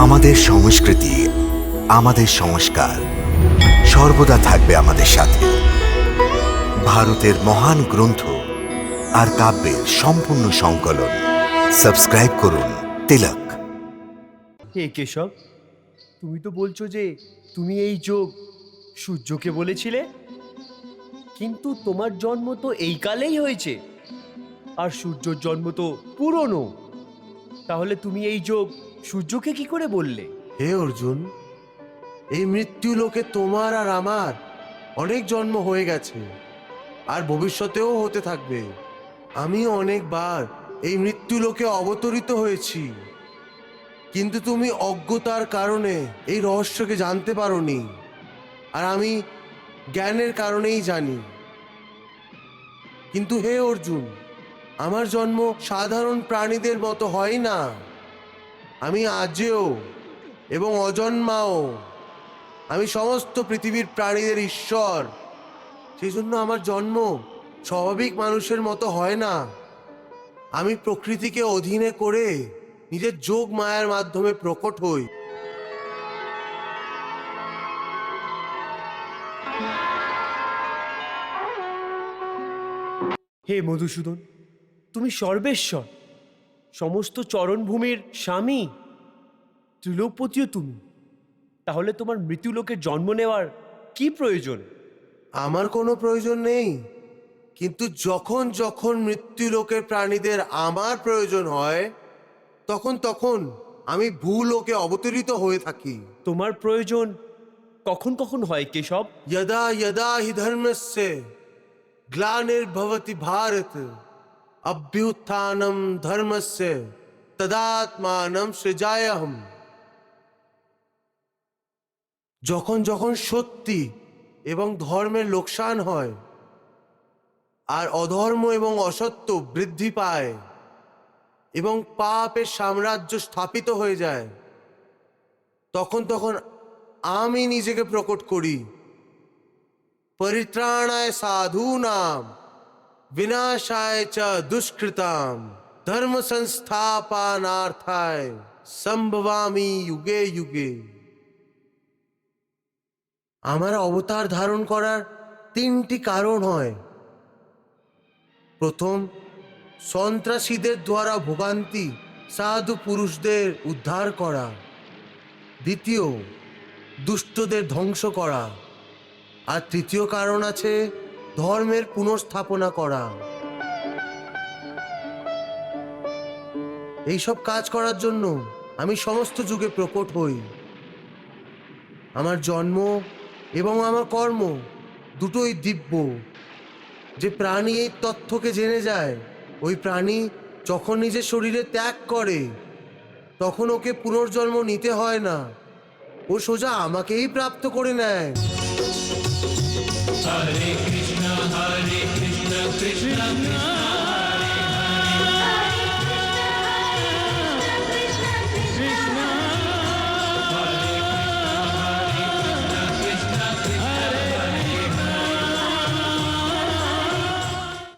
আমাদের সংস্কৃতি, আমাদের সংস্কার সর্বদা থাকবে আমাদের সাথে। ভারতের মহান গ্রন্থ আর কাব্যের সম্পূর্ণ সংকলন। সাবস্ক্রাইব করুন তিলক। হে কেশব, তুমি তো বলছো যে তুমি এই যোগ সূর্যকে বলেছিলে, কিন্তু তোমার জন্ম তো এই কালেই হয়েছে, আর সূর্যর জন্ম তো পুরনো। তাহলে তুমি এই যোগ সূর্যকে কি করে বললে? হে অর্জুন, এই মৃত্যু লোকে তোমার আর আমার অনেক জন্ম হয়ে গেছে, আর ভবিষ্যতেও হতে থাকবে। আমি অনেকবার এই মৃত্যু লোকে অবতরিত হয়েছি, কিন্তু তুমি অজ্ঞতার কারণে এই রহস্যকে জানতে পারোনি, আর আমি জ্ঞানের কারণেই জানি। কিন্তু হে অর্জুন, আমার জন্ম সাধারণ প্রাণীদের মতো হয় না। আমি আজেয় এবং অজন্মাও। আমি সমস্ত পৃথিবীর প্রাণীদের ঈশ্বর। সেই জন্য আমার জন্ম স্বাভাবিক মানুষের মতো হয় না। আমি প্রকৃতিকে অধীনে করে নিজের যোগ মায়ার মাধ্যমে প্রকট হই। হে মধুসূদন, তুমি সর্বেশ্বর, সমস্ত চরণভূমির স্বামী, ত্রিলোকপতিও তুমি। তাহলে তোমার মৃত্যুলোকে জন্ম নেওয়ার কি প্রয়োজন? আমার কোনো প্রয়োজন নেই, কিন্তু যখন যখন মৃত্যুলোকের প্রাণীদের আমার প্রয়োজন হয়, তখন তখন আমি ভূলোকে অবতরিত হয়ে থাকি। তোমার প্রয়োজন কখন কখন হয় কেশব? यदा यदा हि धर्मस्य ग्लानिर्भवति भारत अभ्युत्थानं धर्मस्य तदात्मानं सृजाम्यहम्। যখন যখন সত্যি এবং ধর্মের লোকসান হয়, আর অধর্ম এবং অসত্য বৃদ্ধি পায়, এবং পাপের সাম্রাজ্য স্থাপিত হয়ে যায়, তখন তখন আমি নিজেকে প্রকট করি। পরিত্রাণায় সাধূনাম বিনাশায় চ দুষ্কৃতাম ধর্ম সংস্থাপনার্থায় সম্ভবামি যুগে যুগে। আমার অবতার ধারণ করার তিনটি কারণ হয়। প্রথম, সন্ত্রাসীদের দ্বারা ভোগান্তি সাধু পুরুষদের উদ্ধার করা। দ্বিতীয়, দুষ্টদের ধ্বংস করা। আর তৃতীয় কারণ আছে ধর্মের পুনঃস্থাপনা করা। এইসব কাজ করার জন্য আমি সমস্ত যুগে প্রকট হই। আমার জন্ম এবং আমার কর্ম দুটোই দিব্য। যে প্রাণী এই তথ্যকে জেনে যায়, ওই প্রাণী যখন নিজের শরীরে ত্যাগ করে, তখন ওকে পুনর্জন্ম নিতে হয় না, ও সোজা আমাকেই প্রাপ্ত করে নেয়। Hare Krishna, Krishna Krishna